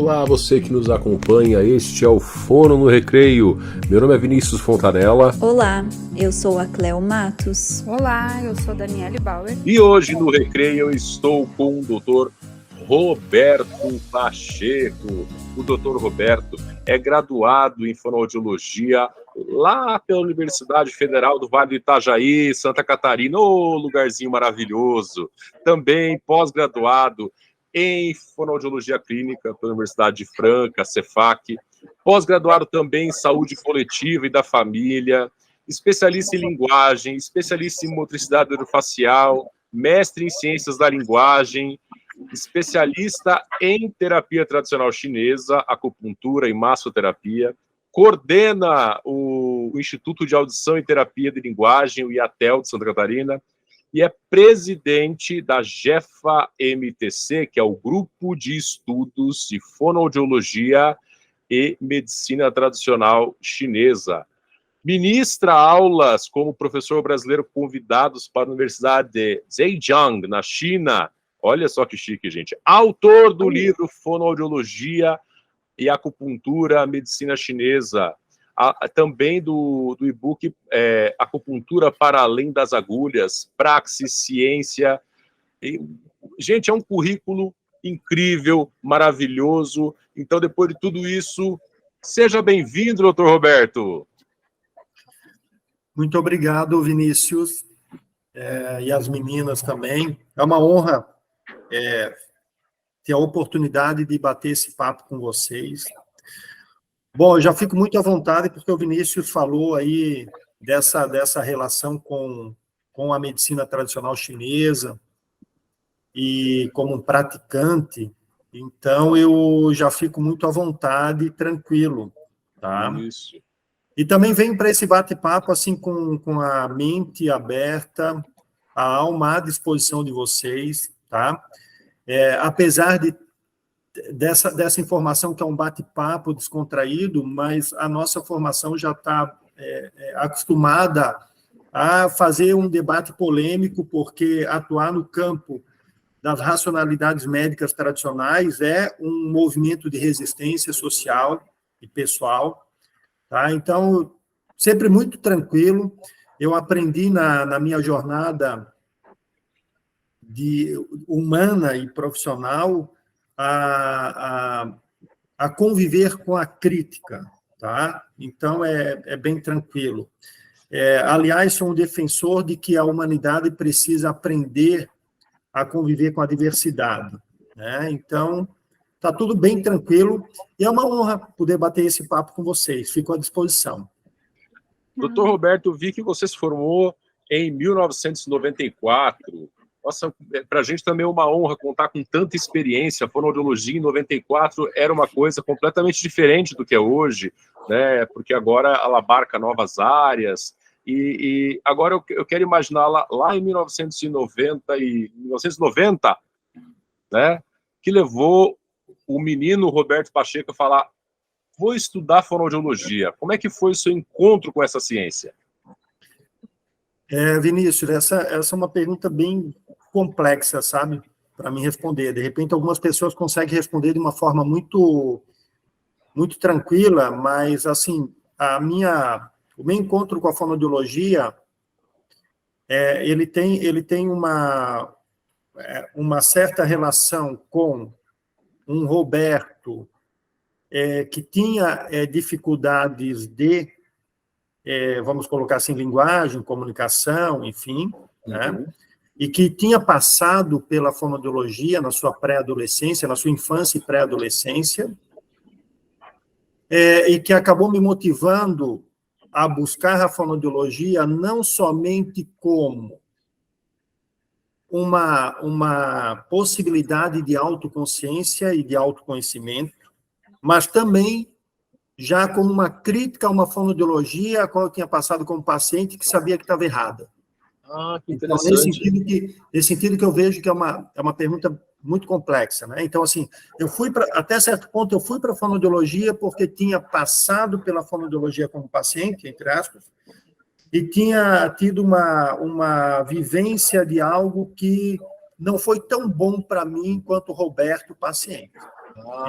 Olá, você que nos acompanha, este é o Fono no Recreio. Meu nome é Vinícius Fontanella. Olá, eu sou a Cleo Matos. Olá, eu sou Daniele Bauer. E hoje no Recreio eu estou com o Dr. Roberto Pacheco. O Dr. Roberto é graduado em fonoaudiologia lá pela Universidade Federal do Vale do Itajaí, Santa Catarina, ô lugarzinho maravilhoso. Também pós-graduado em fonoaudiologia clínica pela Universidade de Franca, Cefac. Pós-graduado também em saúde coletiva e da família. Especialista em linguagem, especialista em motricidade orofacial, mestre em ciências da linguagem, especialista em terapia tradicional chinesa, acupuntura e massoterapia, coordena o Instituto de Audição e Terapia de Linguagem, o IATEL de Santa Catarina, e é presidente da GEFA-MTC, que é o Grupo de Estudos de Fonoaudiologia e Medicina Tradicional Chinesa. Ministra aulas como professor brasileiro convidados para a Universidade de Zhejiang, na China. Olha só que chique, gente. Autor do livro Fonoaudiologia e Acupuntura, Medicina Chinesa. Também do e-book Acupuntura para Além das Agulhas, Praxis, Ciência. Gente, é um currículo incrível, maravilhoso. Então, depois de tudo isso, seja bem-vindo, doutor Roberto. Muito obrigado, Vinícius, e as meninas também. É uma honra ter a oportunidade de bater esse papo com vocês. Bom, eu já fico muito à vontade, porque o Vinícius falou aí dessa relação com a medicina tradicional chinesa e como um praticante, então eu já fico muito à vontade e tranquilo, tá? Isso. E também venho para esse bate-papo assim com a mente aberta, a alma à disposição de vocês, tá? Apesar dessa informação que é um bate-papo descontraído, mas a nossa formação já está acostumada a fazer um debate polêmico, porque atuar no campo das racionalidades médicas tradicionais é um movimento de resistência social e pessoal. Tá? Então, sempre muito tranquilo. Eu aprendi na minha jornada humana e profissional a conviver com a crítica. Tá? Então, é bem tranquilo. Aliás, sou um defensor de que a humanidade precisa aprender a conviver com a diversidade. Né? Então, está tudo bem tranquilo, e é uma honra poder bater esse papo com vocês. Fico à disposição. Doutor Roberto, vi que você se formou em 1994. Nossa, para a gente também é uma honra contar com tanta experiência. A fonoaudiologia em 94 era uma coisa completamente diferente do que é hoje, né? Porque agora ela abarca novas áreas. E agora eu quero imaginar lá em 1990, né? Que levou o menino Roberto Pacheco a falar: vou estudar fonoaudiologia. Como é que foi o seu encontro com essa ciência? Vinícius, essa é uma pergunta bem complexa, sabe, para mim responder. De repente, algumas pessoas conseguem responder de uma forma muito, muito tranquila, mas, assim, o meu encontro com a fonoaudiologia, ele tem uma certa relação com um Roberto que tinha dificuldades vamos colocar assim, linguagem, comunicação, enfim, né? E que tinha passado pela fonoaudiologia na sua pré-adolescência, na sua infância e pré-adolescência, e que acabou me motivando a buscar a fonoaudiologia não somente como uma possibilidade de autoconsciência e de autoconhecimento, mas também já como uma crítica a uma fonoaudiologia a qual eu tinha passado como paciente que sabia que estava errada. Que então, interessante. nesse sentido que eu vejo que é uma pergunta muito complexa. Né? Então, assim, até certo ponto, eu fui para a fonoaudiologia porque tinha passado pela fonoaudiologia como paciente, entre aspas, e tinha tido uma vivência de algo que não foi tão bom para mim quanto o Roberto, paciente.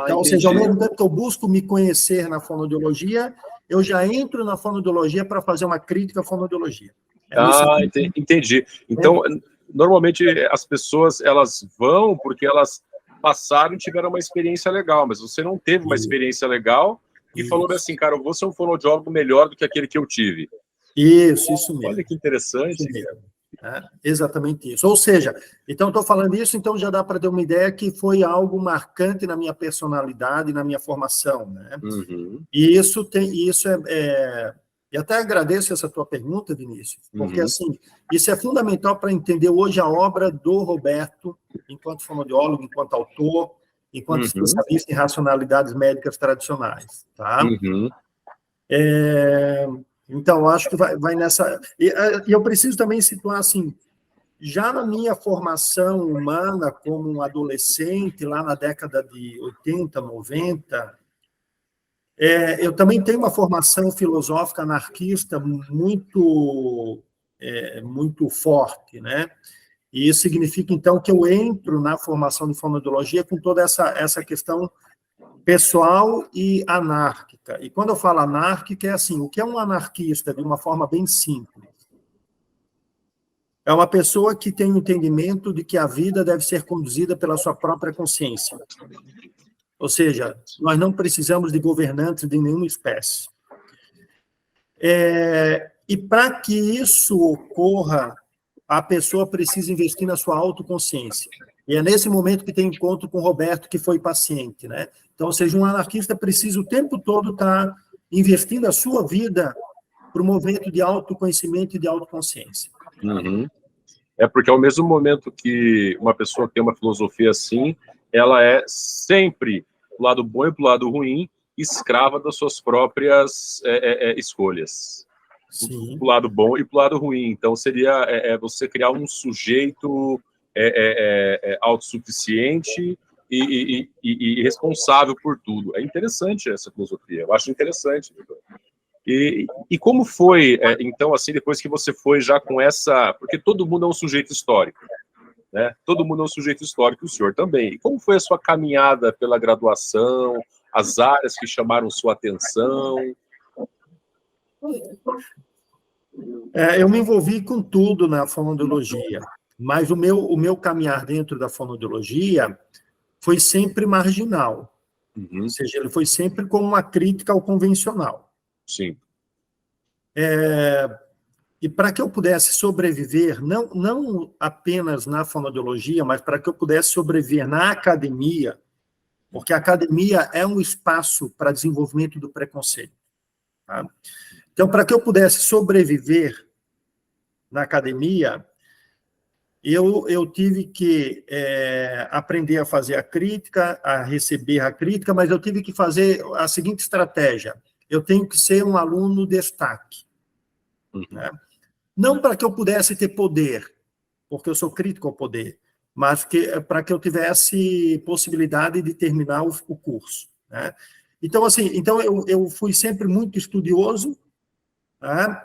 Então, ou seja, ao mesmo tempo que eu busco me conhecer na fonoaudiologia, eu já entro na fonoaudiologia para fazer uma crítica à fonoaudiologia. Entendi. Então, normalmente as pessoas, elas vão porque elas passaram e tiveram uma experiência legal, mas você não teve uma experiência legal e falou assim, cara, eu vou ser um fonoaudiólogo melhor do que aquele que eu tive. Isso mesmo. Olha que interessante. Exatamente isso. Ou seja, então estou falando isso, então já dá para ter uma ideia que foi algo marcante na minha personalidade, na minha formação, né? E e até agradeço essa tua pergunta, Vinícius, porque assim, isso é fundamental para entender hoje a obra do Roberto, enquanto fonoaudiólogo, enquanto autor, enquanto especialista em racionalidades médicas tradicionais, tá? Então, acho que vai nessa... E eu preciso também situar, assim, já na minha formação humana como um adolescente, lá na década de 80, 90, eu também tenho uma formação filosófica anarquista muito forte, né? E isso significa, então, que eu entro na formação de fonoaudiologia com toda essa questão pessoal e anárquica. E quando eu falo anárquica, é assim, o que é um anarquista, de uma forma bem simples? É uma pessoa que tem o entendimento de que a vida deve ser conduzida pela sua própria consciência. Ou seja, nós não precisamos de governantes de nenhuma espécie. E para que isso ocorra, a pessoa precisa investir na sua autoconsciência. E é nesse momento que tem encontro com o Roberto, que foi paciente, né? Então, ou seja, um anarquista precisa o tempo todo estar investindo a sua vida para o movimento de autoconhecimento e de autoconsciência. É porque ao mesmo momento que uma pessoa tem uma filosofia assim, ela é sempre, do lado bom e do lado ruim, escrava das suas próprias escolhas. Sim. Pro lado bom e pro lado ruim. Então, seria você criar um sujeito autossuficiente e responsável por tudo. É interessante essa filosofia, eu acho interessante. E como foi, então, assim, depois que você foi já com essa... Porque todo mundo é um sujeito histórico, né? Todo mundo é um sujeito histórico, o senhor também. E como foi a sua caminhada pela graduação, as áreas que chamaram sua atenção? Eu me envolvi com tudo na fonoaudiologia, mas o meu caminhar dentro da fonoaudiologia foi sempre marginal. Ou seja, ele foi sempre como uma crítica ao convencional. Sim. E para que eu pudesse sobreviver, não apenas na fonoaudiologia, mas para que eu pudesse sobreviver na academia, porque a academia é um espaço para desenvolvimento do preconceito. Tá? Então, para que eu pudesse sobreviver na academia, eu tive que aprender a fazer a crítica, a receber a crítica, mas eu tive que fazer a seguinte estratégia: eu tenho que ser um aluno destaque. Né? Não para que eu pudesse ter poder, porque eu sou crítico ao poder, mas para que eu tivesse possibilidade de terminar o curso. Né? Então, assim, eu fui sempre muito estudioso, né?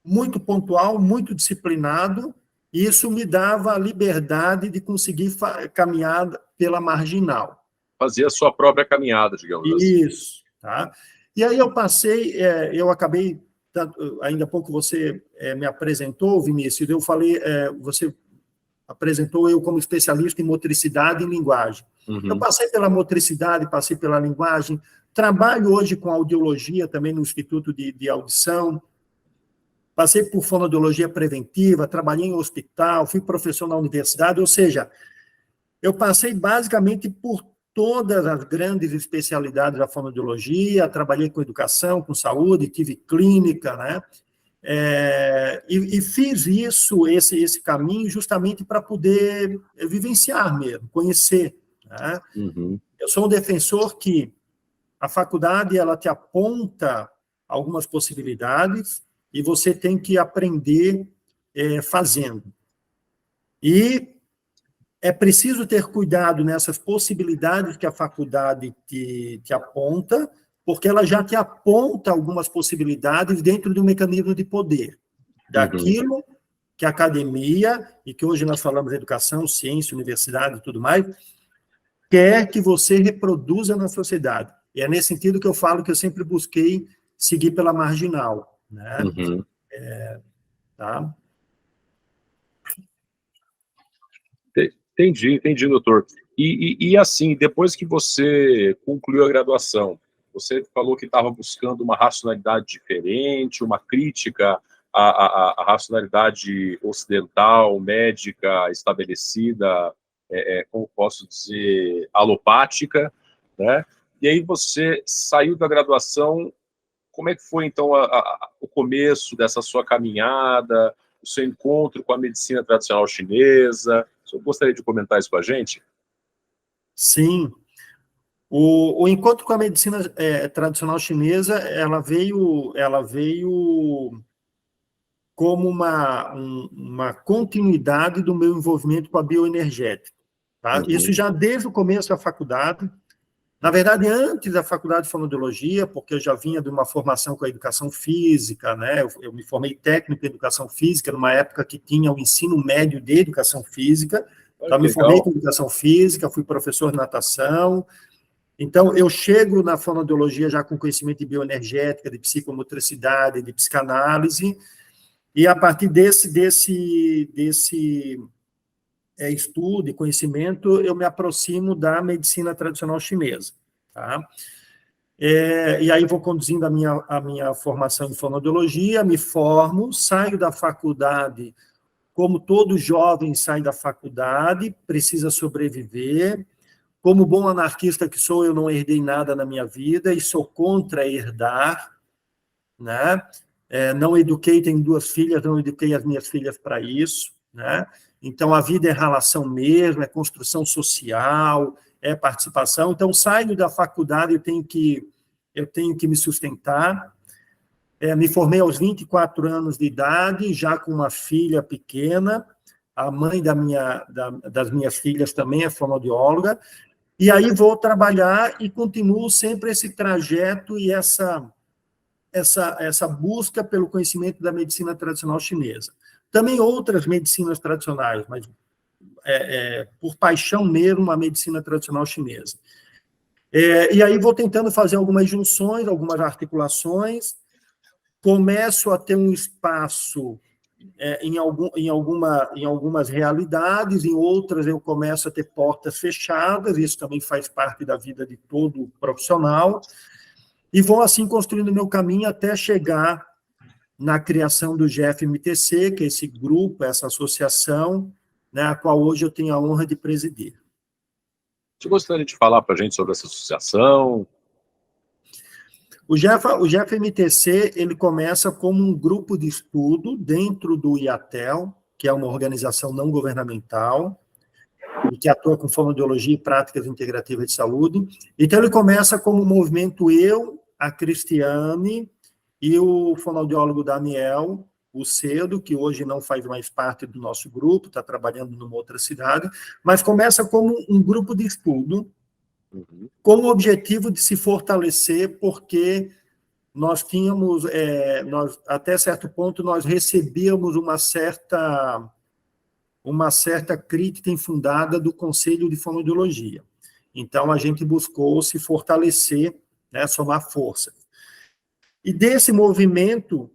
Muito pontual, muito disciplinado, e isso me dava a liberdade de conseguir caminhar pela marginal. Fazer a sua própria caminhada, digamos assim. Isso. Tá? E aí eu acabei, ainda há pouco você me apresentou, Vinícius, eu falei, você apresentou eu como especialista em motricidade e linguagem. Eu passei pela motricidade, passei pela linguagem, trabalho hoje com audiologia também no Instituto de Audição, passei por fonoaudiologia preventiva, trabalhei em hospital, fui professor na universidade, ou seja, eu passei basicamente por todas as grandes especialidades da fonoaudiologia, trabalhei com educação, com saúde, tive clínica, né? E fiz esse caminho justamente para poder vivenciar mesmo, conhecer. Né? Eu sou um defensor que a faculdade ela te aponta algumas possibilidades e você tem que aprender fazendo. E é preciso ter cuidado nessas possibilidades que a faculdade te aponta, porque ela já te aponta algumas possibilidades dentro de um mecanismo de poder, daquilo que a academia, e que hoje nós falamos de educação, ciência, universidade e tudo mais, quer que você reproduza na sociedade. E é nesse sentido que eu falo que eu sempre busquei seguir pela marginal, né? Uhum. Tá? Entendi, doutor. E assim, depois que você concluiu a graduação, você falou que estava buscando uma racionalidade diferente, uma crítica à racionalidade ocidental, médica, estabelecida, como posso dizer, alopática, né? E aí você saiu da graduação, como é que foi, então, o começo dessa sua caminhada, o seu encontro com a medicina tradicional chinesa? O senhor gostaria de comentar isso com a gente? Sim. O encontro com a medicina tradicional chinesa, ela veio como uma continuidade do meu envolvimento com a bioenergética. Tá? Uhum. Isso já desde o começo da faculdade. Na verdade, antes da faculdade de fonoaudiologia, porque eu já vinha de uma formação com a educação física, né? Eu me formei técnico em educação física, numa época que tinha o ensino médio de educação física. Então, me formei com educação física, fui professor de natação. Então, eu chego na fonoaudiologia já com conhecimento de bioenergética, de psicomotricidade, de psicanálise, e a partir desse estudo e conhecimento, eu me aproximo da medicina tradicional chinesa. Tá? E aí vou conduzindo a minha formação em fonoaudiologia, me formo, saio da faculdade, como todo jovem sai da faculdade, precisa sobreviver. Como bom anarquista que sou, eu não herdei nada na minha vida e sou contra herdar, né? Não eduquei, tenho 2 filhas, não eduquei as minhas filhas para isso, né? Então, a vida é relação mesmo, é construção social, é participação. Então, saio da faculdade, eu tenho que me sustentar. Me formei aos 24 anos de idade, já com uma filha pequena. A mãe das minhas filhas também é fonoaudióloga. E aí vou trabalhar e continuo sempre esse trajeto e essa busca pelo conhecimento da medicina tradicional chinesa. Também outras medicinas tradicionais, mas por paixão mesmo a medicina tradicional chinesa. E aí vou tentando fazer algumas junções, algumas articulações, começo a ter um espaço em algumas realidades, em outras eu começo a ter portas fechadas, isso também faz parte da vida de todo profissional, e vou assim construindo meu caminho até chegar na criação do GFMTC, que é esse grupo, essa associação, né, a qual hoje eu tenho a honra de presidir. Você gostaria de falar para a gente sobre essa associação? O GFMTC, ele começa como um grupo de estudo dentro do IATEL, que é uma organização não governamental, e que atua com fonoaudiologia e práticas integrativas de saúde. Então, ele começa como um movimento a Cristiane e o fonoaudiólogo Daniel, o Cedo, que hoje não faz mais parte do nosso grupo, está trabalhando numa outra cidade, mas começa como um grupo de estudo, com o objetivo de se fortalecer, porque nós tínhamos, até certo ponto, nós recebíamos uma certa crítica infundada do Conselho de Fonoaudiologia. Então, a gente buscou se fortalecer, né, somar força. E desse movimento,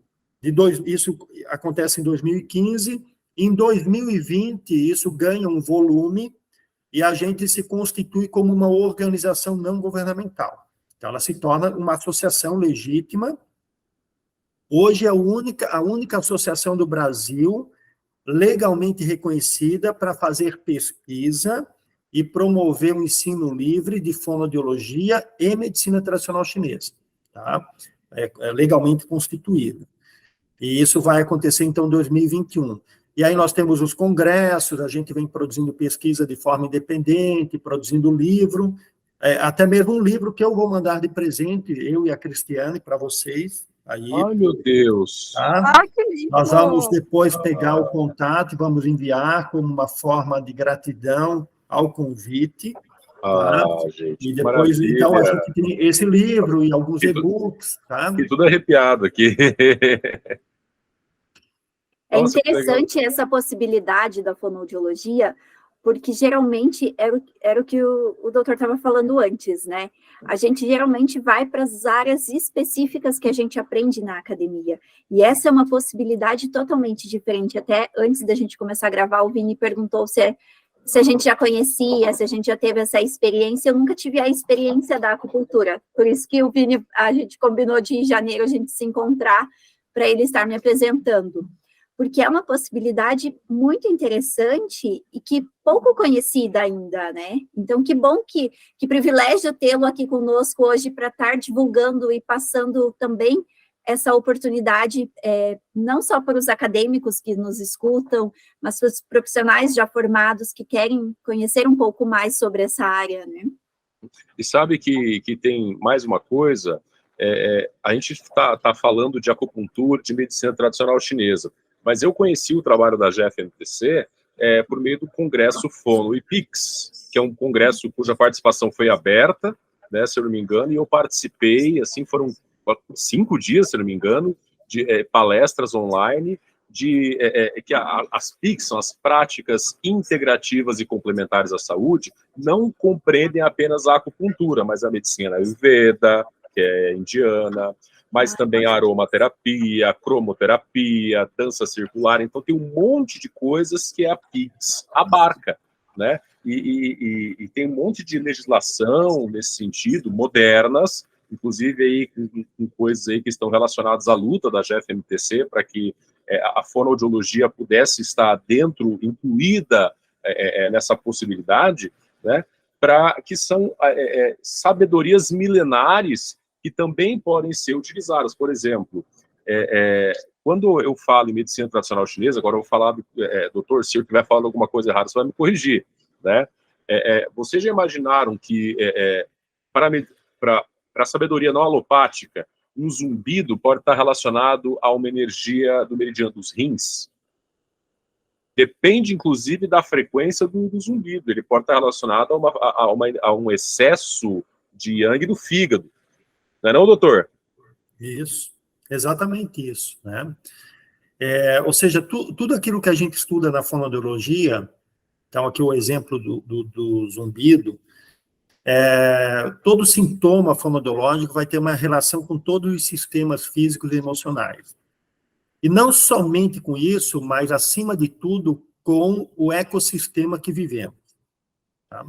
isso acontece em 2015, em 2020, isso ganha um volume e a gente se constitui como uma organização não governamental. Então, ela se torna uma associação legítima. Hoje é a única associação do Brasil legalmente reconhecida para fazer pesquisa e promover o ensino livre de fonoaudiologia e medicina tradicional chinesa. Tá? É legalmente constituída. E isso vai acontecer, então, em 2021. E aí nós temos os congressos, a gente vem produzindo pesquisa de forma independente, produzindo livro, até mesmo um livro que eu vou mandar de presente, eu e a Cristiane, para vocês. Aí, ai, meu Deus! Tá? Que lindo! Nós vamos depois pegar o contato e vamos enviar como uma forma de gratidão ao convite. Tá? Gente, e depois, maravilha. Então, a gente tem esse livro e alguns e-books. Tá? Fiquei tudo arrepiado aqui. É interessante essa possibilidade da fonoaudiologia, porque geralmente era o que o doutor estava falando antes, né? A gente geralmente vai para as áreas específicas que a gente aprende na academia, e essa é uma possibilidade totalmente diferente. Até antes da gente começar a gravar, o Vini perguntou se a gente já conhecia, se a gente já teve essa experiência. Eu nunca tive a experiência da acupuntura, por isso que o Vini, a gente combinou de em janeiro a gente se encontrar para ele estar me apresentando, porque é uma possibilidade muito interessante e que pouco conhecida ainda, né? Então, que bom, que privilégio tê-lo aqui conosco hoje para estar divulgando e passando também essa oportunidade, não só para os acadêmicos que nos escutam, mas para os profissionais já formados que querem conhecer um pouco mais sobre essa área, né? E sabe que tem mais uma coisa, a gente está falando de acupuntura, de medicina tradicional chinesa, mas eu conheci o trabalho da GFMTC por meio do congresso Fono e Pix, que é um congresso cuja participação foi aberta, né, se eu não me engano, e eu participei, assim, foram 5 dias, se eu não me engano, de palestras online, que as PICs são as práticas integrativas e complementares à saúde, não compreendem apenas a acupuntura, mas a medicina ayurveda, que é indiana, mas também a aromaterapia, a cromoterapia, dança circular. Então tem um monte de coisas que a PICS abarca, né? E tem um monte de legislação nesse sentido, modernas, inclusive aí com coisas aí que estão relacionadas à luta da GFMTC para que a fonoaudiologia pudesse estar dentro, incluída nessa possibilidade, né? Que são sabedorias milenares que também podem ser utilizadas. Por exemplo, quando eu falo em medicina tradicional chinesa, agora eu vou falar do doutor, se eu estiver falando alguma coisa errada, você vai me corrigir, né? Vocês já imaginaram que para a sabedoria não alopática, um zumbido pode estar relacionado a uma energia do meridiano dos rins? Depende, inclusive, da frequência do zumbido. Ele pode estar relacionado a um excesso de yang do fígado. Não é não, doutor? Isso, exatamente isso, né? Ou seja, tudo aquilo que a gente estuda na fonoaudiologia, então aqui o exemplo do zumbido, todo sintoma fonoaudiológico vai ter uma relação com todos os sistemas físicos e emocionais. E não somente com isso, mas, acima de tudo, com o ecossistema que vivemos. Tá?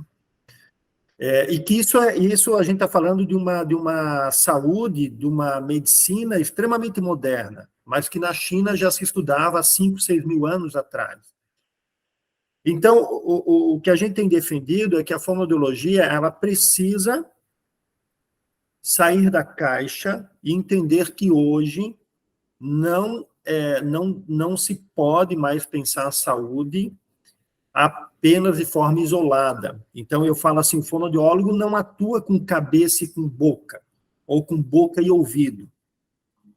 E que isso a gente está falando de uma saúde, de uma medicina extremamente moderna, mas que na China já se estudava há 5, 6 mil anos atrás. Então, o que a gente tem defendido é que a fonoaudiologia ela precisa sair da caixa e entender que hoje não se pode mais pensar a saúde apenas de forma isolada. Então, eu falo assim, o fonoaudiólogo não atua com cabeça e com boca, ou com boca e ouvido.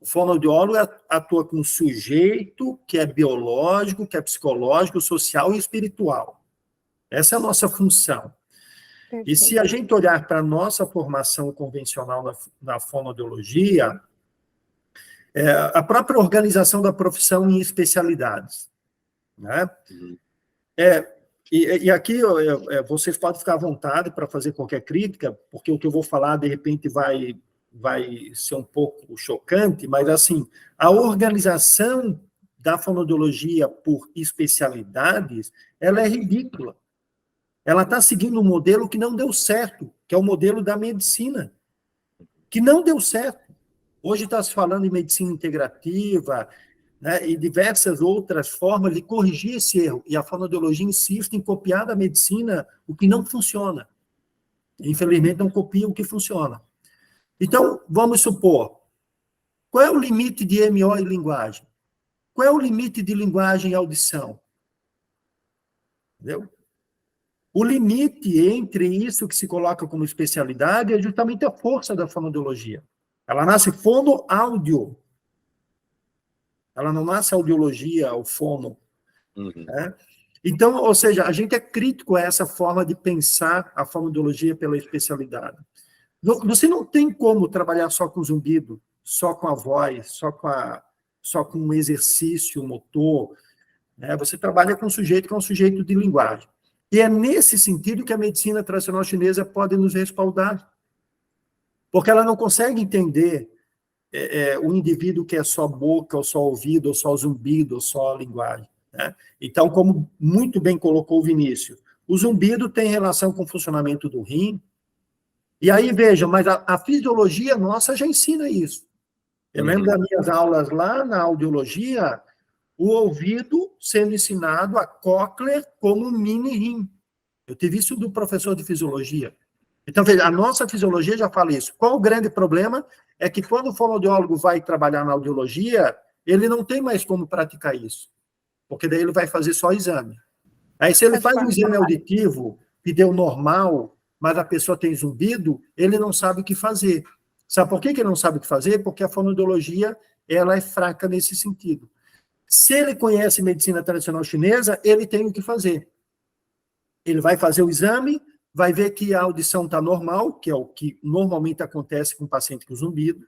O fonoaudiólogo atua com o sujeito que é biológico, que é psicológico, social e espiritual. Essa é a nossa função. Perfeito. E se a gente olhar para a nossa formação convencional na fonoaudiologia, a própria organização da profissão em especialidades, né? E aqui vocês podem ficar à vontade para fazer qualquer crítica, porque o que eu vou falar, de repente, vai ser um pouco chocante, mas, assim, a organização da fonoaudiologia por especialidades, ela é ridícula. Ela está seguindo um modelo que não deu certo, que é o modelo da medicina, que não deu certo. Hoje está se falando em medicina integrativa, né, e diversas outras formas de corrigir esse erro. E a fonoaudiologia insiste em copiar da medicina o que não funciona. Infelizmente, não copia o que funciona. Então, vamos supor, qual é o limite de MO e linguagem? Qual é o limite de linguagem e audição? Entendeu? O limite entre isso que se coloca como especialidade é justamente a força da fonoaudiologia. Ela nasce fono-áudio. Ela não nasce audiologia, o fono. Uhum. Né? Então, ou seja, a gente é crítico a essa forma de pensar a fonoaudiologia pela especialidade. Você não tem como trabalhar só com zumbido, só com a voz, só com um exercício motor. Né? Você trabalha com um sujeito que é um sujeito de linguagem. E é nesse sentido que a medicina tradicional chinesa pode nos respaldar, porque ela não consegue entender o indivíduo que é só boca, ou só ouvido, ou só zumbido, ou só linguagem, né? Então, como muito bem colocou o Vinícius, o zumbido tem relação com o funcionamento do rim, e aí, veja, mas a fisiologia nossa já ensina isso. Eu lembro das minhas aulas lá na audiologia, o ouvido sendo ensinado a cóclea como um mini rim. Eu tive isso do professor de fisiologia. Então, veja, a nossa fisiologia já fala isso. Qual o grande problema? É que quando o fonoaudiólogo vai trabalhar na audiologia, ele não tem mais como praticar isso, porque daí ele vai fazer só exame. Aí, se ele faz um exame auditivo e deu normal, mas a pessoa tem zumbido, ele não sabe o que fazer. Sabe por que ele não sabe o que fazer? Porque a fonoaudiologia ela é fraca nesse sentido. Se ele conhece medicina tradicional chinesa, ele tem o que fazer. Ele vai fazer o exame, vai ver que a audição está normal, que é o que normalmente acontece com o paciente com zumbido.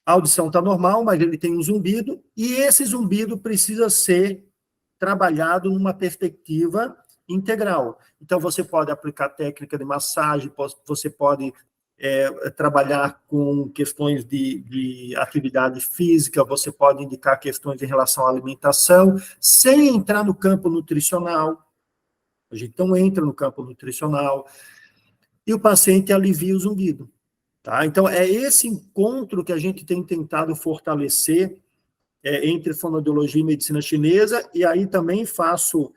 A audição está normal, mas ele tem um zumbido, e esse zumbido precisa ser trabalhado numa perspectiva integral. Então, você pode aplicar técnica de massagem, você pode trabalhar com questões de atividade física, você pode indicar questões em relação à alimentação, sem entrar no campo nutricional. A gente não entra no campo nutricional, e o paciente alivia o zumbido. Tá? Então, é esse encontro que a gente tem tentado fortalecer entre fonoaudiologia e medicina chinesa, e aí também faço,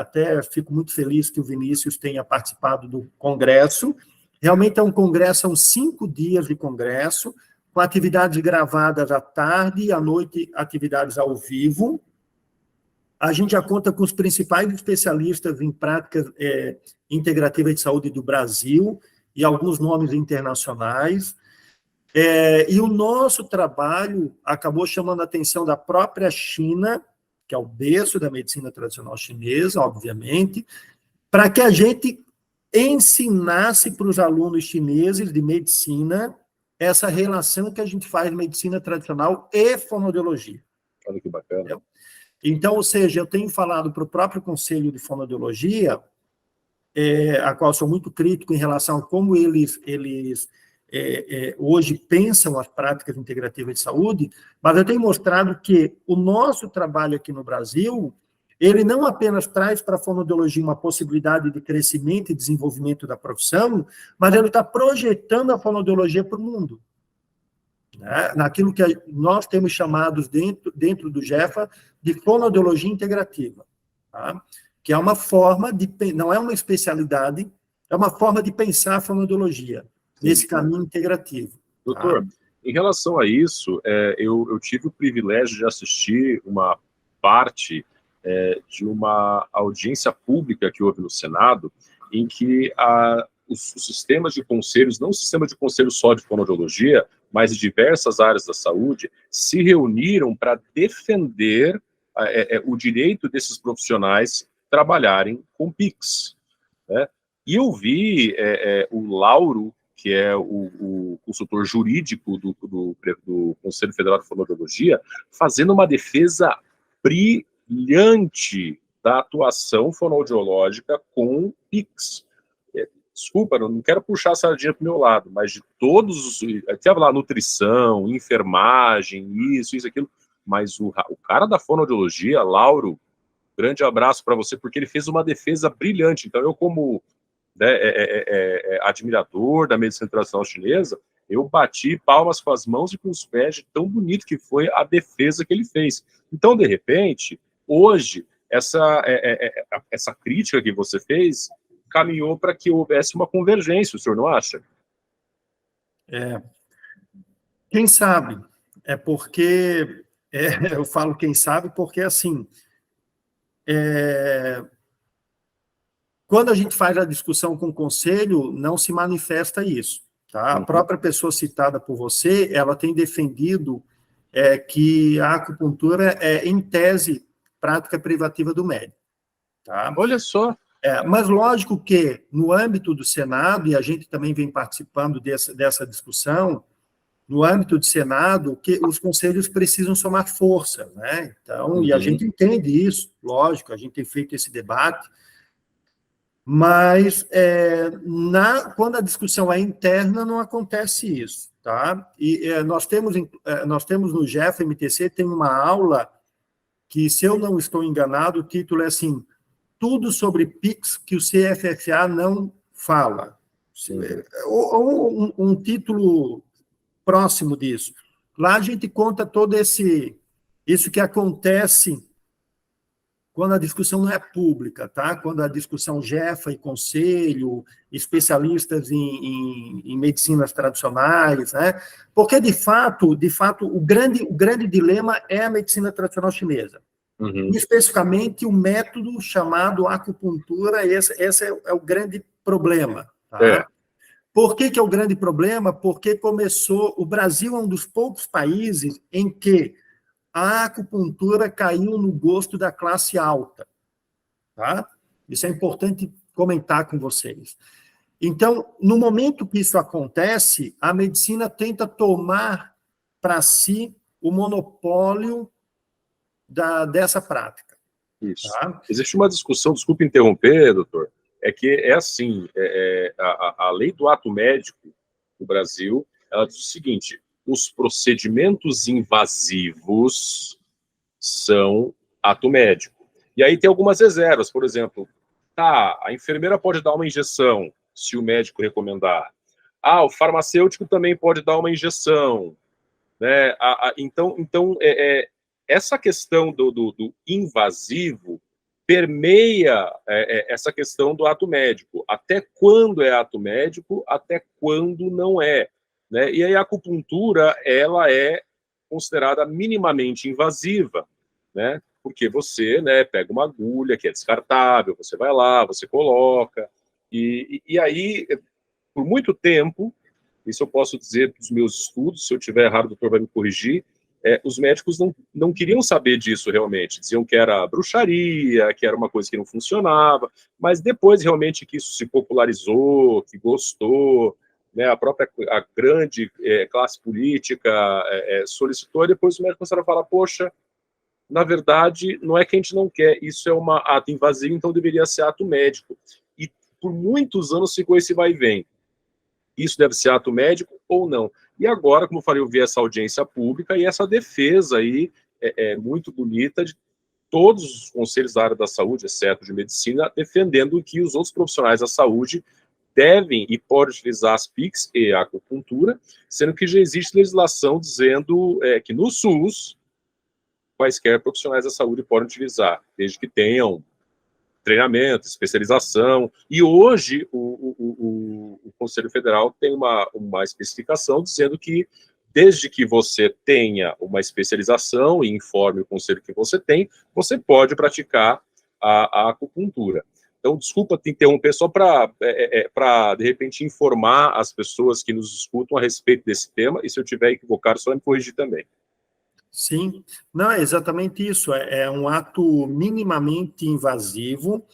até fico muito feliz que o Vinícius tenha participado do congresso. Realmente é um congresso, são 5 dias de congresso, com atividades gravadas à tarde e à noite, atividades ao vivo. A gente já conta com os principais especialistas em práticas integrativas de saúde do Brasil e alguns nomes internacionais. E o nosso trabalho acabou chamando a atenção da própria China, que é o berço da medicina tradicional chinesa, obviamente, para que a gente ensinasse para os alunos chineses de medicina essa relação que a gente faz medicina tradicional e fonoaudiologia. Olha que bacana. Então, ou seja, eu tenho falado para o próprio Conselho de Fonoaudiologia, a qual sou muito crítico em relação a como eles hoje pensam as práticas integrativas de saúde, mas eu tenho mostrado que o nosso trabalho aqui no Brasil, ele não apenas traz para a fonoaudiologia uma possibilidade de crescimento e desenvolvimento da profissão, mas ele está projetando a fonoaudiologia para o mundo. Né? Naquilo que nós temos chamados dentro do GEFA de fonoaudiologia integrativa, tá? Que é uma forma de, não é uma especialidade, é uma forma de pensar a fonoaudiologia, nesse caminho integrativo. Doutor, tá? Em relação a isso, eu tive o privilégio de assistir uma parte de uma audiência pública que houve no Senado, em que os sistemas de conselhos, não o sistema de conselhos só de fonoaudiologia, mas de diversas áreas da saúde, se reuniram para defender o direito desses profissionais trabalharem com PICs. Né? E eu vi o Lauro, que é o consultor jurídico do Conselho Federal de Fonoaudiologia, fazendo uma defesa brilhante da atuação fonoaudiológica com PICs. Desculpa, não quero puxar a sardinha para o meu lado, mas de todos, até lá, nutrição, enfermagem, isso, aquilo, mas o cara da fonoaudiologia, Lauro, grande abraço para você, porque ele fez uma defesa brilhante. Então, eu como admirador da medicina tradicional chinesa, eu bati palmas com as mãos e com os pés de tão bonito que foi a defesa que ele fez. Então, de repente, hoje, essa crítica que você fez caminhou para que houvesse uma convergência, o senhor não acha? Quem sabe? Porque, eu falo quem sabe, porque, assim, quando a gente faz a discussão com o conselho, não se manifesta isso. Tá? A própria pessoa citada por você, ela tem defendido que a acupuntura é, em tese, prática privativa do médico. Tá? Olha só. Mas, lógico que, no âmbito do Senado, e a gente também vem participando dessa discussão, no âmbito do Senado, que os conselhos precisam somar força, né? Então, e a gente entende isso, lógico, a gente tem feito esse debate, Mas, quando a discussão é interna, não acontece isso, tá? E nós temos no GEF-MTC, tem uma aula que, se eu não estou enganado, o título é assim, tudo sobre PIX que o CFFA não fala. Ou um título próximo disso. Lá a gente conta todo isso que acontece quando a discussão não é pública, tá? Quando a discussão GEFA e conselho, especialistas em medicinas tradicionais, né? Porque, de fato, o grande dilema é a medicina tradicional chinesa. Uhum. Especificamente o método chamado acupuntura, esse é o grande problema. Tá? Por que é o grande problema? Porque o Brasil é um dos poucos países em que a acupuntura caiu no gosto da classe alta. Tá? Isso é importante comentar com vocês. Então, no momento que isso acontece, a medicina tenta tomar para si o monopólio dessa prática. Isso. Tá? Existe uma discussão, desculpe interromper, doutor, que é assim, a lei do ato médico no Brasil, ela diz o seguinte, os procedimentos invasivos são ato médico. E aí tem algumas reservas, por exemplo, a enfermeira pode dar uma injeção, se o médico recomendar. O farmacêutico também pode dar uma injeção. Né? Então, essa questão do invasivo permeia essa questão do ato médico. Até quando é ato médico, até quando não é. Né? E aí a acupuntura, ela é considerada minimamente invasiva, né? Porque você, né, pega uma agulha que é descartável, você vai lá, você coloca, e aí, por muito tempo, isso eu posso dizer dos meus estudos, se eu estiver errado, o doutor vai me corrigir, os médicos não queriam saber disso realmente, diziam que era bruxaria, que era uma coisa que não funcionava, mas depois realmente que isso se popularizou, que gostou, né, a grande classe política solicitou, e depois os médicos começaram a falar, poxa, na verdade, não é que a gente não quer, isso é um ato invasivo, então deveria ser ato médico. E por muitos anos ficou esse vai e vem. Isso deve ser ato médico ou não? E agora, como eu falei, eu vi essa audiência pública e essa defesa aí muito bonita de todos os conselhos da área da saúde, exceto de medicina, defendendo que os outros profissionais da saúde devem e podem utilizar as PICs e a acupuntura, sendo que já existe legislação dizendo que no SUS, quaisquer profissionais da saúde podem utilizar, desde que tenham treinamento, especialização, e hoje o Conselho Federal tem uma especificação dizendo que, desde que você tenha uma especialização e informe o conselho que você tem, você pode praticar a acupuntura. Então, desculpa te interromper, só para, de repente, informar as pessoas que nos escutam a respeito desse tema, e se eu tiver equivocado, só me corrigir também. Sim, não, é exatamente isso, é um ato minimamente invasivo,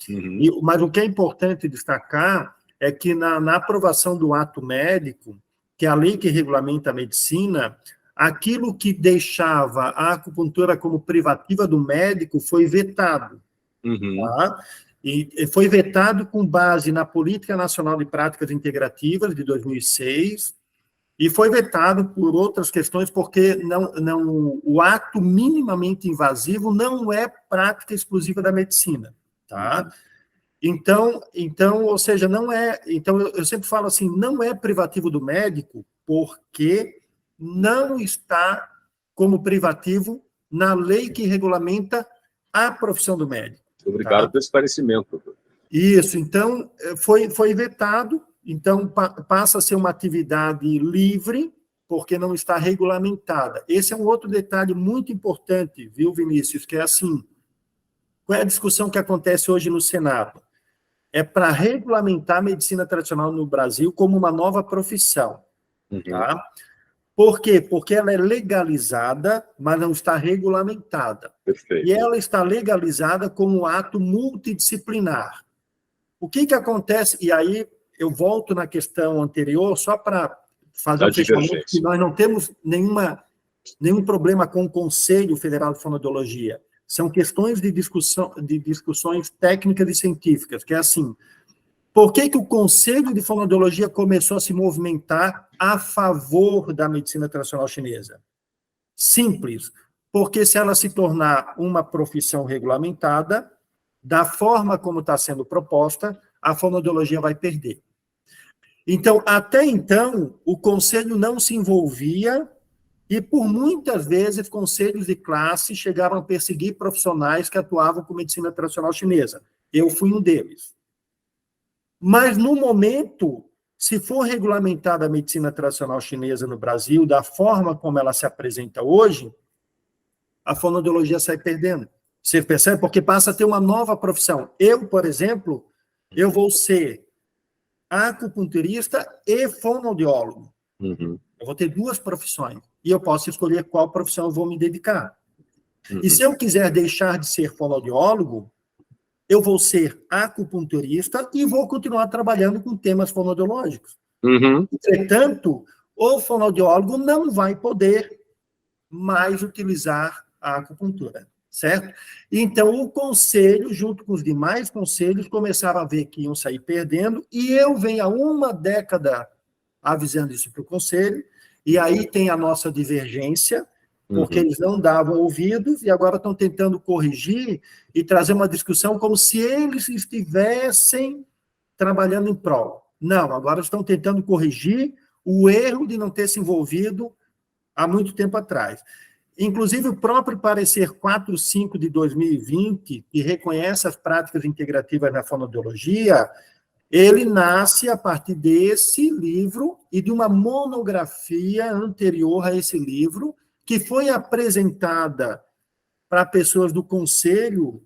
mas o que é importante destacar é que na aprovação do ato médico, que é a lei que regulamenta a medicina, aquilo que deixava a acupuntura como privativa do médico foi vetado. Tá? E foi vetado com base na Política Nacional de Práticas Integrativas, de 2006, e foi vetado por outras questões, porque o ato minimamente invasivo não é prática exclusiva da medicina, tá? Então, ou seja, não é... Então, eu sempre falo assim, não é privativo do médico, porque não está como privativo na lei que regulamenta a profissão do médico. Obrigado pelo esclarecimento, doutor. Isso, então, foi vetado. Então, passa a ser uma atividade livre, porque não está regulamentada. Esse é um outro detalhe muito importante, viu, Vinícius? Que é assim, qual é a discussão que acontece hoje no Senado? É para regulamentar a medicina tradicional no Brasil como uma nova profissão. Tá? Por quê? Porque ela é legalizada, mas não está regulamentada. Perfeito. E ela está legalizada como ato multidisciplinar. O que acontece? E aí, eu volto na questão anterior, só para fazer um fechamento, que nós não temos nenhum problema com o Conselho Federal de Fonoaudiologia. São questões de discussões técnicas e científicas, que é assim, Por que o Conselho de Fonoaudiologia começou a se movimentar a favor da medicina tradicional chinesa? Simples, porque se ela se tornar uma profissão regulamentada, da forma como está sendo proposta, a fonoaudiologia vai perder. Então, até então, o Conselho não se envolvia e, por muitas vezes, conselhos de classe chegaram a perseguir profissionais que atuavam com medicina tradicional chinesa. Eu fui um deles. Mas, no momento, se for regulamentada a medicina tradicional chinesa no Brasil, da forma como ela se apresenta hoje, a fonoaudiologia sai perdendo. Você percebe? Porque passa a ter uma nova profissão. Eu, por exemplo, eu vou ser acupunturista e fonoaudiólogo. Uhum. Eu vou ter duas profissões. E eu posso escolher qual profissão eu vou me dedicar. Uhum. E se eu quiser deixar de ser fonoaudiólogo, eu vou ser acupunturista e vou continuar trabalhando com temas fonoaudiológicos. Uhum. Entretanto, o fonoaudiólogo não vai poder mais utilizar a acupuntura, certo? Então, o conselho, junto com os demais conselhos, começaram a ver que iam sair perdendo, e eu venho há uma década avisando isso para o conselho, e aí tem a nossa divergência, porque eles não davam ouvidos, e agora estão tentando corrigir e trazer uma discussão como se eles estivessem trabalhando em prol. Não, agora estão tentando corrigir o erro de não ter se envolvido há muito tempo atrás. Inclusive, o próprio parecer 45 de 2020, que reconhece as práticas integrativas na fonoaudiologia, ele nasce a partir desse livro e de uma monografia anterior a esse livro, que foi apresentada para pessoas do Conselho,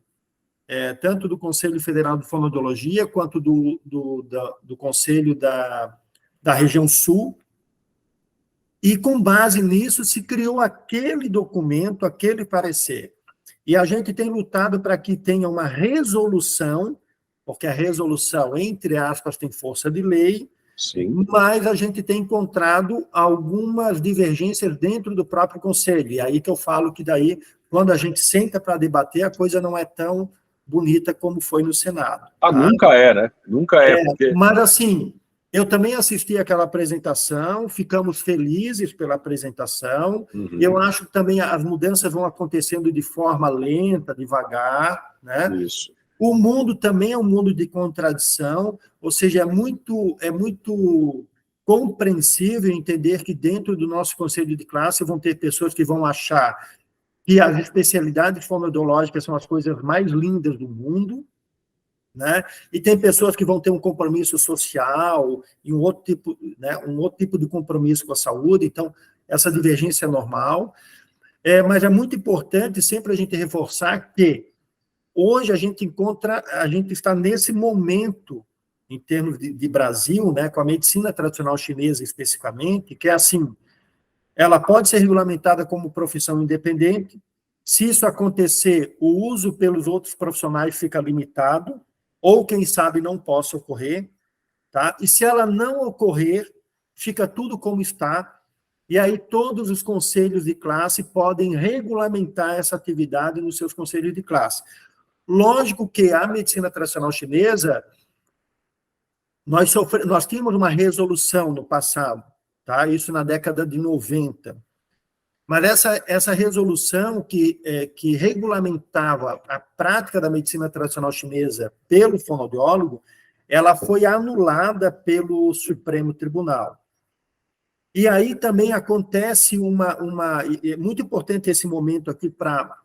tanto do Conselho Federal de Fonoaudiologia, quanto do Conselho da Região Sul, e com base nisso se criou aquele documento, aquele parecer. E a gente tem lutado para que tenha uma resolução, porque a resolução, entre aspas, tem força de lei, sim, mas a gente tem encontrado algumas divergências dentro do próprio conselho. E aí que eu falo que daí, quando a gente senta para debater, a coisa não é tão bonita como foi no Senado. Ah, tá? nunca é, né? Nunca é, porque... Mas, assim, eu também assisti àquela apresentação, ficamos felizes pela apresentação. Uhum. Eu acho que também as mudanças vão acontecendo de forma lenta, devagar, né? Isso. O mundo também é um mundo de contradição, ou seja, é muito compreensível entender que dentro do nosso conselho de classe vão ter pessoas que vão achar que as especialidades fonoaudiológicas são as coisas mais lindas do mundo, né? E tem pessoas que vão ter um compromisso social e um outro tipo de compromisso com a saúde, então essa divergência é normal, mas é muito importante sempre a gente reforçar que hoje a gente está nesse momento, em termos de Brasil, né, com a medicina tradicional chinesa especificamente, que é assim, ela pode ser regulamentada como profissão independente, se isso acontecer, o uso pelos outros profissionais fica limitado, ou, quem sabe, não possa ocorrer, tá? E se ela não ocorrer, fica tudo como está, e aí todos os conselhos de classe podem regulamentar essa atividade nos seus conselhos de classe. Lógico que a medicina tradicional chinesa, nós tínhamos uma resolução no passado, tá? Isso na década de 90. Mas essa resolução que regulamentava a prática da medicina tradicional chinesa pelo fonoaudiólogo, ela foi anulada pelo Supremo Tribunal. E aí também acontece é muito importante esse momento aqui para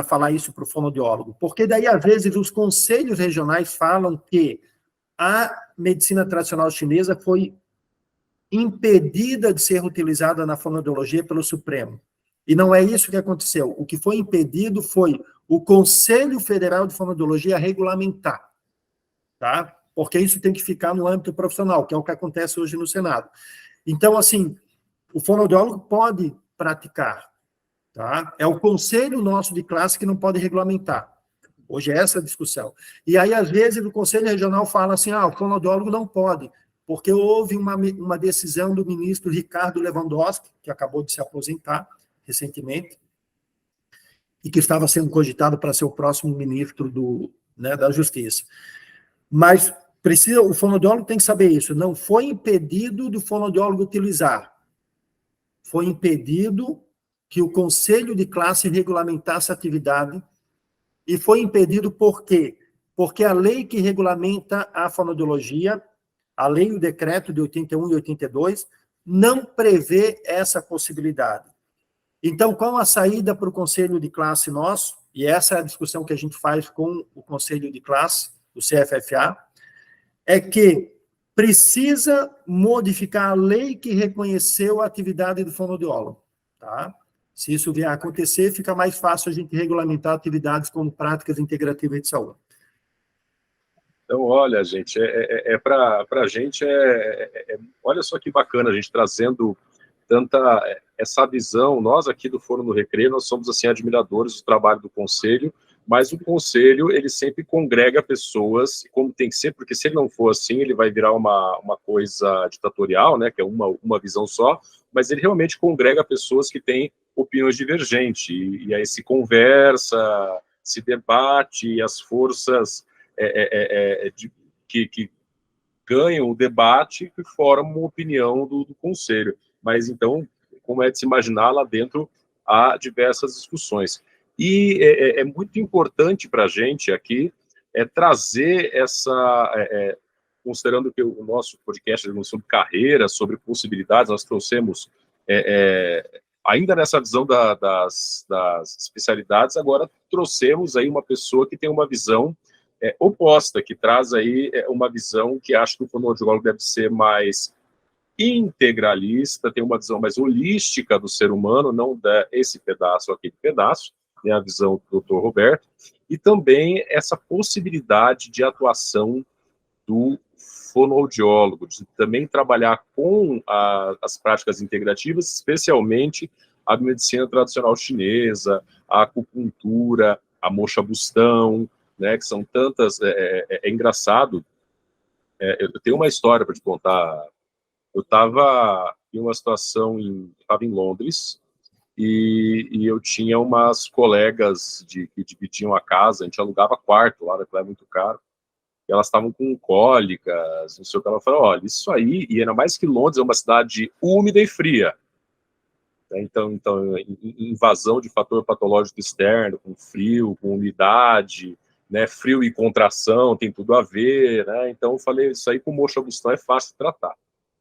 falar isso para o fonoaudiólogo, porque daí, às vezes, os conselhos regionais falam que a medicina tradicional chinesa foi impedida de ser utilizada na fonoaudiologia pelo Supremo. E não é isso que aconteceu. O que foi impedido foi o Conselho Federal de Fonoaudiologia regulamentar, tá? Porque isso tem que ficar no âmbito profissional, que é o que acontece hoje no Senado. Então, assim, o fonoaudiólogo pode praticar, tá? É o conselho nosso de classe que não pode regulamentar. Hoje é essa a discussão. E aí, às vezes, o conselho regional fala assim, o fonoaudiólogo não pode, porque houve uma decisão do ministro Ricardo Lewandowski, que acabou de se aposentar recentemente, e que estava sendo cogitado para ser o próximo ministro da Justiça. Mas, o fonoaudiólogo tem que saber isso. Não foi impedido do fonoaudiólogo utilizar. Foi impedido que o conselho de classe regulamentasse a atividade. E foi impedido por quê? Porque a lei que regulamenta a fonoaudiologia, a lei e o decreto de 81 e 82, não prevê essa possibilidade. Então, com a saída para o conselho de classe nosso, e essa é a discussão que a gente faz com o conselho de classe, o CFFA, é que precisa modificar a lei que reconheceu a atividade do fonoaudiólogo. Tá? Se isso vier a acontecer, fica mais fácil a gente regulamentar atividades como práticas integrativas de saúde. Então, olha, gente, para a gente olha só que bacana a gente trazendo tanta essa visão. Nós aqui do Fono no Recreio, nós somos assim admiradores do trabalho do conselho, mas o conselho ele sempre congrega pessoas, como tem que ser, porque se ele não for assim, ele vai virar uma coisa ditatorial, né, que é uma visão só, mas ele realmente congrega pessoas que têm opiniões divergentes, e aí se conversa, se debate, e as forças que ganham o debate que formam uma opinião do conselho. Mas, então, como é de se imaginar, lá dentro há diversas discussões. E é muito importante para a gente aqui trazer essa... considerando que o nosso podcast é sobre carreira, sobre possibilidades, nós trouxemos, ainda nessa visão das especialidades, agora trouxemos aí uma pessoa que tem uma visão oposta, que traz aí uma visão que acho que o fonoaudiólogo deve ser mais integralista, tem uma visão mais holística do ser humano, não esse pedaço ou aquele pedaço, né, a visão do Dr. Roberto, e também essa possibilidade de atuação do fonoaudiólogo, de também trabalhar com as práticas integrativas, especialmente a medicina tradicional chinesa, a acupuntura, a moxa-bustão, né, que são tantas... É engraçado, eu tenho uma história para te contar. Eu estava em uma situação, estava em Londres, e eu tinha umas colegas que dividiam a casa, a gente alugava quarto lá, né, que lá é muito caro, e elas estavam com cólicas, não sei o que, ela falou, olha, isso aí, e ainda mais que Londres é uma cidade úmida e fria, né, então invasão de fator patológico externo, com frio, com umidade, né, frio e contração, tem tudo a ver, né, então eu falei, isso aí com moxa-bustão é fácil de tratar.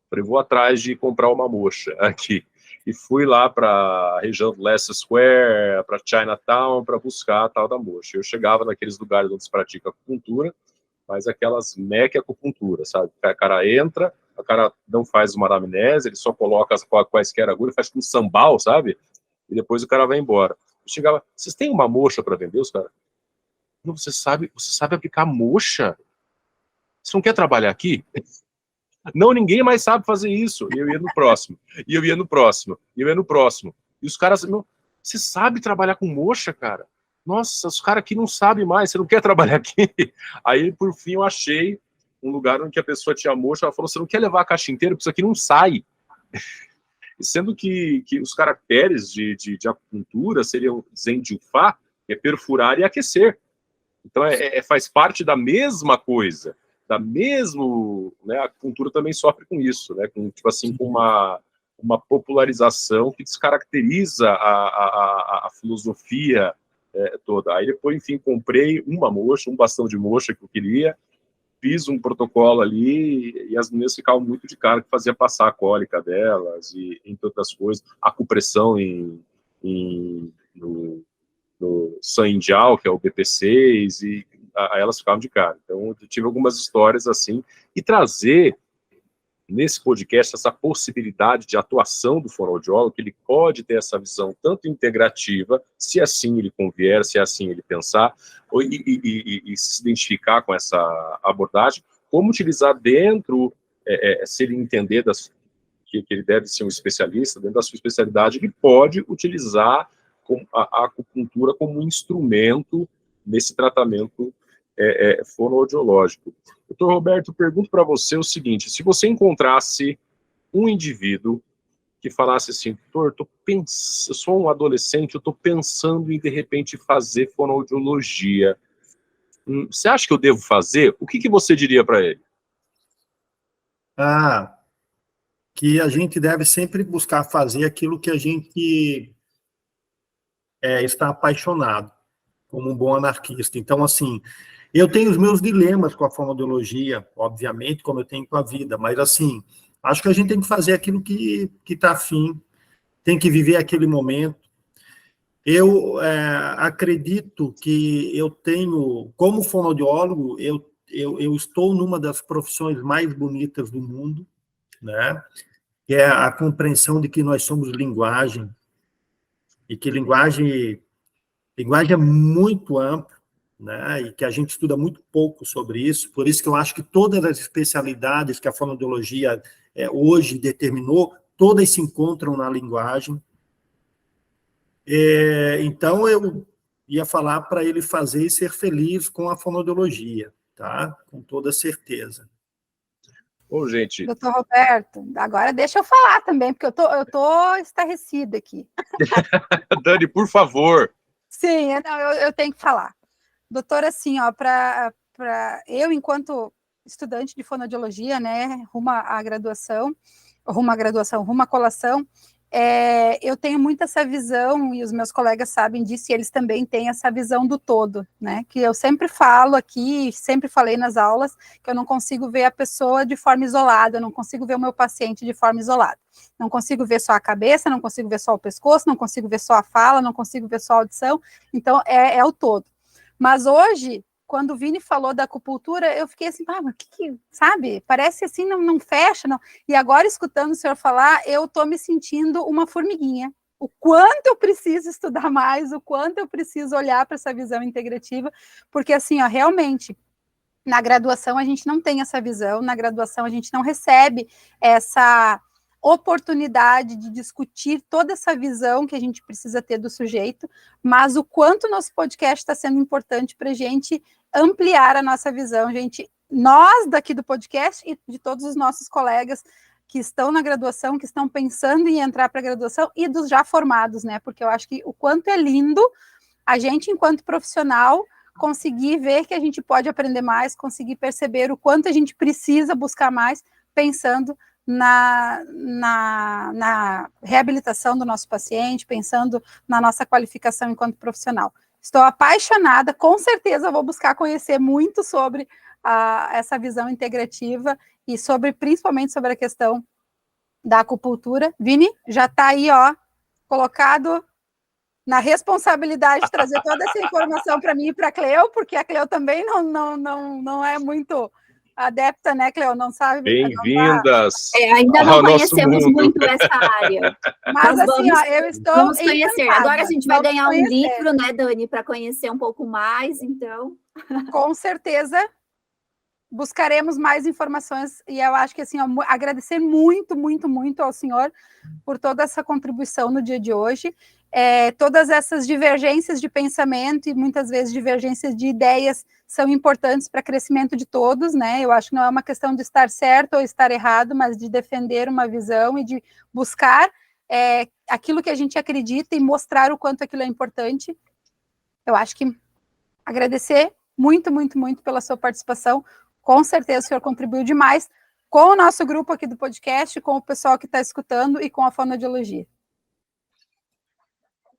Falei, vou atrás de comprar uma moxa aqui. E fui lá para a região do Leicester Square, para Chinatown, para buscar a tal da moxa. Eu chegava naqueles lugares onde se pratica acupuntura, mas aquelas meca acupuntura, sabe? O cara entra, o cara não faz uma anamnese, ele só coloca quaisquer agulhas, faz com sambal, sabe? E depois o cara vai embora. Eu chegava, vocês têm uma moxa para vender, os caras? Não, você sabe aplicar moxa? Você não quer trabalhar aqui? Não, ninguém mais sabe fazer isso. E eu ia no próximo. E eu ia no próximo. E eu ia no próximo. E os caras, você sabe trabalhar com moxa, cara? Nossa, os caras aqui não sabem mais, você não quer trabalhar aqui? Aí, por fim, eu achei um lugar onde a pessoa tinha moxa, ela falou, você não quer levar a caixa inteira, porque isso aqui não sai. Sendo que os caracteres de acupuntura seriam zendilfar, perfurar e aquecer. Então, faz parte da mesma coisa. Da mesmo, né, a acupuntura também sofre com isso, né, com, tipo assim, com uma popularização que descaracteriza a filosofia toda. Aí depois, enfim, comprei uma moxa, um bastão de moxa que eu queria, fiz um protocolo ali e as meninas ficavam muito de cara que fazia passar a cólica delas e entre outras coisas, acupressão no Sanjiao, que é o BP6, e aí elas ficavam de cara. Então, eu tive algumas histórias assim, e trazer nesse podcast essa possibilidade de atuação do fonoaudiólogo, que ele pode ter essa visão tanto integrativa, se assim ele convier, se assim ele pensar, e se identificar com essa abordagem, como utilizar dentro, se ele entender que ele deve ser um especialista, dentro da sua especialidade, ele pode utilizar a acupuntura como um instrumento nesse tratamento fonoaudiológico. Doutor Roberto, pergunto para você o seguinte, se você encontrasse um indivíduo que falasse assim, doutor, eu sou um adolescente, eu estou pensando em, de repente, fazer fonoaudiologia, você acha que eu devo fazer? O que você diria para ele? Que a gente deve sempre buscar fazer aquilo que a gente está apaixonado, como um bom anarquista. Então, assim, eu tenho os meus dilemas com a fonoaudiologia, obviamente, como eu tenho com a vida, mas, assim, acho que a gente tem que fazer aquilo que está afim, tem que viver aquele momento. Eu acredito que eu tenho, como fonoaudiólogo, eu estou numa das profissões mais bonitas do mundo, né? Que é a compreensão de que nós somos linguagem, e que linguagem é muito ampla, né? E que a gente estuda muito pouco sobre isso, por isso que eu acho que todas as especialidades que a fonoaudiologia hoje determinou, todas se encontram na linguagem. Então, eu ia falar para ele fazer e ser feliz com a fonoaudiologia, tá? Com toda certeza. Bom, gente... Doutor Roberto, agora deixa eu falar também, porque eu tô estarrecida aqui. Dani, por favor. Sim, eu tenho que falar. Doutor, assim, ó, eu, enquanto estudante de fonoaudiologia, né, rumo à colação, eu tenho muito essa visão, e os meus colegas sabem disso, e eles também têm essa visão do todo, né, que eu sempre falo aqui, sempre falei nas aulas, que eu não consigo ver a pessoa de forma isolada, eu não consigo ver o meu paciente de forma isolada, não consigo ver só a cabeça, não consigo ver só o pescoço, não consigo ver só a fala, não consigo ver só a audição, então é o todo. Mas hoje, quando o Vini falou da acupuntura, eu fiquei assim, mas que sabe, parece assim, não fecha, não. E agora, escutando o senhor falar, eu estou me sentindo uma formiguinha. O quanto eu preciso estudar mais, o quanto eu preciso olhar para essa visão integrativa, porque assim, ó, realmente, na graduação a gente não tem essa visão, na graduação a gente não recebe essa oportunidade de discutir toda essa visão que a gente precisa ter do sujeito, mas o quanto nosso podcast está sendo importante para a gente ampliar a nossa visão, gente, nós daqui do podcast e de todos os nossos colegas que estão na graduação, que estão pensando em entrar para a graduação e dos já formados, né, porque eu acho que o quanto é lindo a gente, enquanto profissional, conseguir ver que a gente pode aprender mais, conseguir perceber o quanto a gente precisa buscar mais, pensando na reabilitação do nosso paciente, pensando na nossa qualificação enquanto profissional. Estou apaixonada, com certeza vou buscar conhecer muito sobre essa visão integrativa e principalmente sobre a questão da acupuntura. Vini, já está aí, ó, colocado na responsabilidade de trazer toda essa informação para mim e para a Cleo, porque a Cleo também não é muito adepta, né, Cleo? Não sabe. Bem-vindas. Ainda não conhecemos muito essa área. Mas assim, ó, eu estou. Vamos conhecer. Encantada. Agora a gente vai ganhar um livro, né, Dani, para conhecer um pouco mais, então. Com certeza. Buscaremos mais informações e eu acho que assim, ó, agradecer muito, muito, muito ao senhor por toda essa contribuição no dia de hoje, todas essas divergências de pensamento e muitas vezes divergências de ideias são importantes para o crescimento de todos, né? Eu acho que não é uma questão de estar certo ou estar errado, mas de defender uma visão e de buscar aquilo que a gente acredita e mostrar o quanto aquilo é importante. Eu acho que agradecer muito, muito, muito pela sua participação. Com certeza o senhor contribuiu demais com o nosso grupo aqui do podcast, com o pessoal que está escutando e com a fonoaudiologia.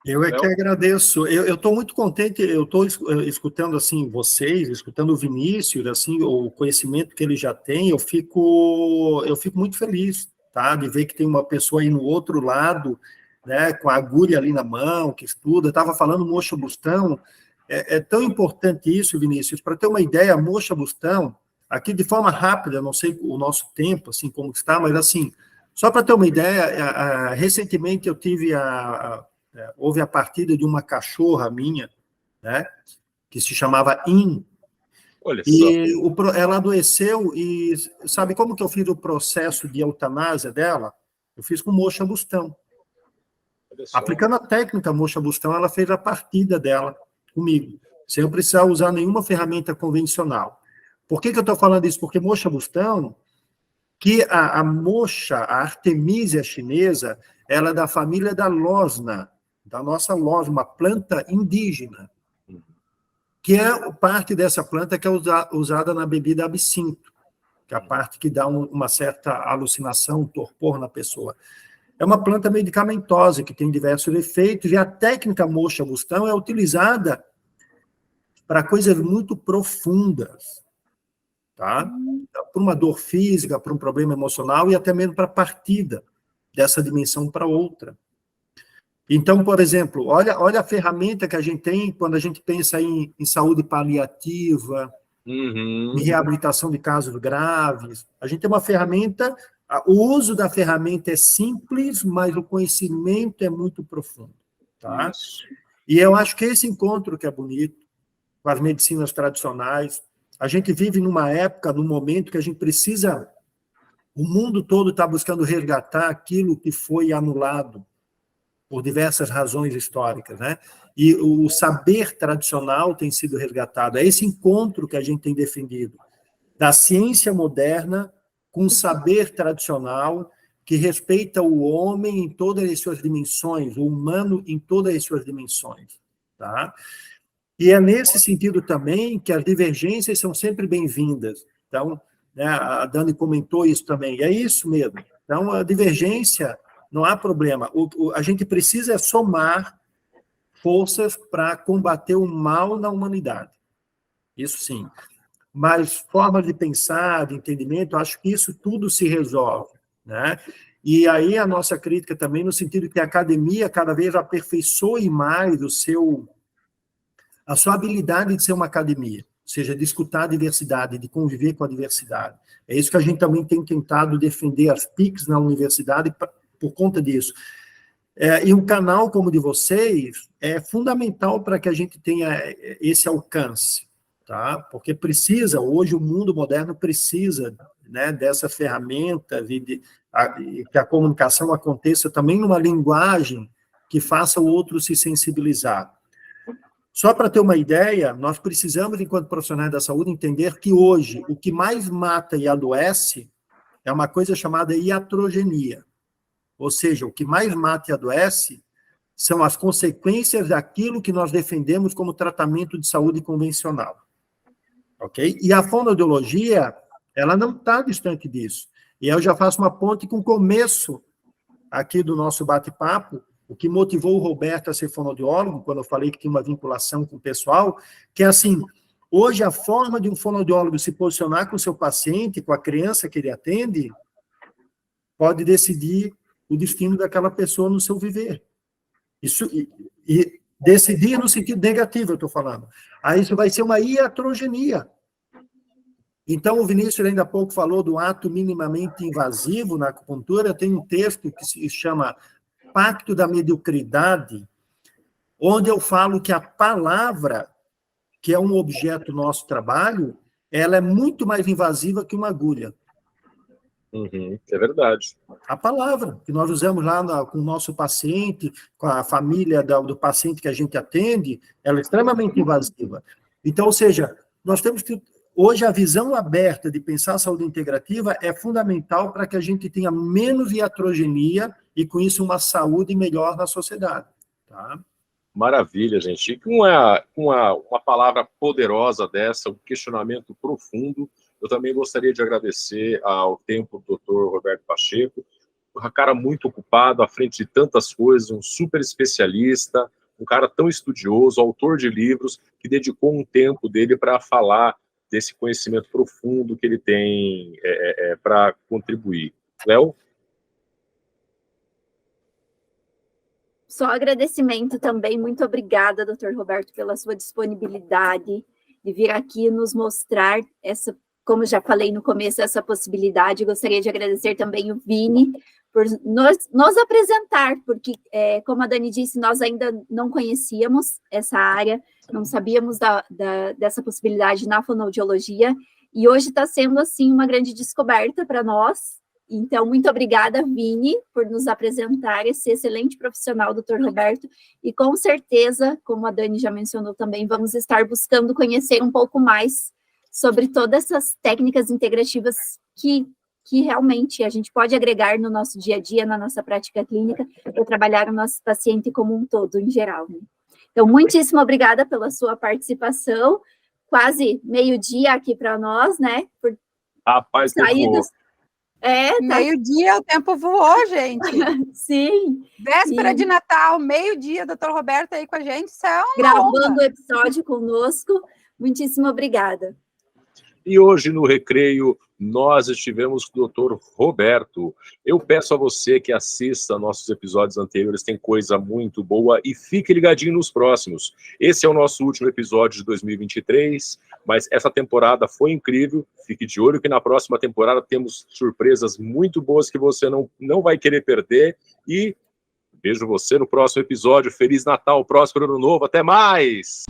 Eu é que agradeço. Eu estou muito contente, eu estou escutando assim vocês, escutando o Vinícius, assim, o conhecimento que ele já tem, eu fico muito feliz, tá? De ver que tem uma pessoa aí no outro lado, né, com a agulha ali na mão, que estuda. Estava falando Mocha Bustão, é tão importante isso, Vinícius, para ter uma ideia, Mocha Bustão, aqui de forma rápida, não sei o nosso tempo, assim, como está, mas assim, só para ter uma ideia, recentemente eu tive houve a partida de uma cachorra minha, né, que se chamava In. Olha e ela adoeceu e sabe como que eu fiz o processo de eutanásia dela? Eu fiz com Mocha Bustão. Aplicando a técnica Mocha Bustão, ela fez a partida dela comigo, sem eu precisar usar nenhuma ferramenta convencional. Por que eu estou falando isso? Porque Mocha Bustão, que a mocha, a Artemisia chinesa, ela é da família da losna, da nossa losna, uma planta indígena, que é parte dessa planta que é usada na bebida absinto. que é a parte que dá uma certa alucinação, torpor na pessoa. É uma planta medicamentosa que tem diversos efeitos, e a técnica moxa-bustão é utilizada para coisas muito profundas, tá? Para uma dor física, para um problema emocional, e até mesmo para a partida dessa dimensão para outra. Então, por exemplo, olha a ferramenta que a gente tem quando a gente pensa em saúde paliativa, em reabilitação de casos graves. A gente tem uma ferramenta, o uso da ferramenta é simples, mas o conhecimento é muito profundo. Tá? E eu acho que esse encontro que é bonito, com as medicinas tradicionais, a gente vive numa época, num momento que a gente precisa, o mundo todo está buscando resgatar aquilo que foi anulado por diversas razões históricas, né? E o saber tradicional tem sido resgatado. É esse encontro que a gente tem defendido, da ciência moderna com o saber tradicional, que respeita o homem em todas as suas dimensões, o humano em todas as suas dimensões. Tá? E é nesse sentido também que as divergências são sempre bem-vindas. Então, né, a Dani comentou isso também, e é isso mesmo. Então, a divergência, não há problema. A gente precisa somar forças para combater o mal na humanidade. Isso sim. Mas formas de pensar, de entendimento, acho que isso tudo se resolve. Né? E aí a nossa crítica também no sentido que a academia cada vez aperfeiçoe mais a sua habilidade de ser uma academia, ou seja, de escutar a diversidade, de conviver com a diversidade. É isso que a gente também tem tentado defender as PICs na universidade por conta disso. E um canal como o de vocês é fundamental para que a gente tenha esse alcance, tá? Porque precisa, hoje o mundo moderno precisa, né, dessas ferramentas e que a comunicação aconteça também numa linguagem que faça o outro se sensibilizar. Só para ter uma ideia, nós precisamos, enquanto profissionais da saúde, entender que hoje o que mais mata e adoece é uma coisa chamada iatrogenia. Ou seja, o que mais mata e adoece são as consequências daquilo que nós defendemos como tratamento de saúde convencional. Ok? E a fonoaudiologia, ela não está distante disso. E eu já faço uma ponte com o começo aqui do nosso bate-papo, o que motivou o Roberto a ser fonoaudiólogo, quando eu falei que tinha uma vinculação com o pessoal, que é assim, hoje a forma de um fonoaudiólogo se posicionar com o seu paciente, com a criança que ele atende, pode decidir o destino daquela pessoa no seu viver. Isso, e decidir no sentido negativo, eu estou falando. Aí isso vai ser uma iatrogenia. Então, o Vinícius ainda há pouco falou do ato minimamente invasivo na acupuntura. Tem um texto que se chama Pacto da Mediocridade, onde eu falo que a palavra, que é um objeto do nosso trabalho, ela é muito mais invasiva que uma agulha. É verdade. A palavra que nós usamos lá com o nosso paciente, com a família do paciente que a gente atende, ela é extremamente invasiva. Então, ou seja, nós temos que... Hoje, a visão aberta de pensar a saúde integrativa é fundamental para que a gente tenha menos iatrogenia e, com isso, uma saúde melhor na sociedade. Tá? Maravilha, gente. E com uma palavra poderosa dessa, um questionamento profundo, eu também gostaria de agradecer ao tempo do Dr. Roberto Pacheco, um cara muito ocupado, à frente de tantas coisas, um super especialista, um cara tão estudioso, autor de livros, que dedicou um tempo dele para falar desse conhecimento profundo que ele tem para contribuir. Léo? Só agradecimento também, muito obrigada, Dr. Roberto, pela sua disponibilidade de vir aqui nos mostrar essa, como já falei no começo, essa possibilidade. Gostaria de agradecer também o Vini por nos apresentar, porque, como a Dani disse, nós ainda não conhecíamos essa área, não sabíamos dessa possibilidade na fonoaudiologia, e hoje está sendo, assim, uma grande descoberta para nós. Então, muito obrigada, Vini, por nos apresentar esse excelente profissional, Dr. Roberto, e com certeza, como a Dani já mencionou também, vamos estar buscando conhecer um pouco mais sobre todas essas técnicas integrativas que realmente a gente pode agregar no nosso dia a dia, na nossa prática clínica, para trabalhar o nosso paciente como um todo, em geral. Né? Então, muitíssimo obrigada pela sua participação, quase meio-dia aqui para nós, né, por Rapaz, Saídas. Tá. Meio-dia, o tempo voou, gente. Sim. Véspera de Natal, meio-dia, doutor Roberto aí com a gente. Isso é uma gravando o episódio conosco. Muitíssimo obrigada. E hoje no Recreio nós estivemos com o Dr. Roberto. Eu peço a você que assista nossos episódios anteriores, tem coisa muito boa, e fique ligadinho nos próximos. Esse é o nosso último episódio de 2023, mas essa temporada foi incrível. Fique de olho que na próxima temporada temos surpresas muito boas que você não vai querer perder. E vejo você no próximo episódio. Feliz Natal, próspero Ano Novo, até mais!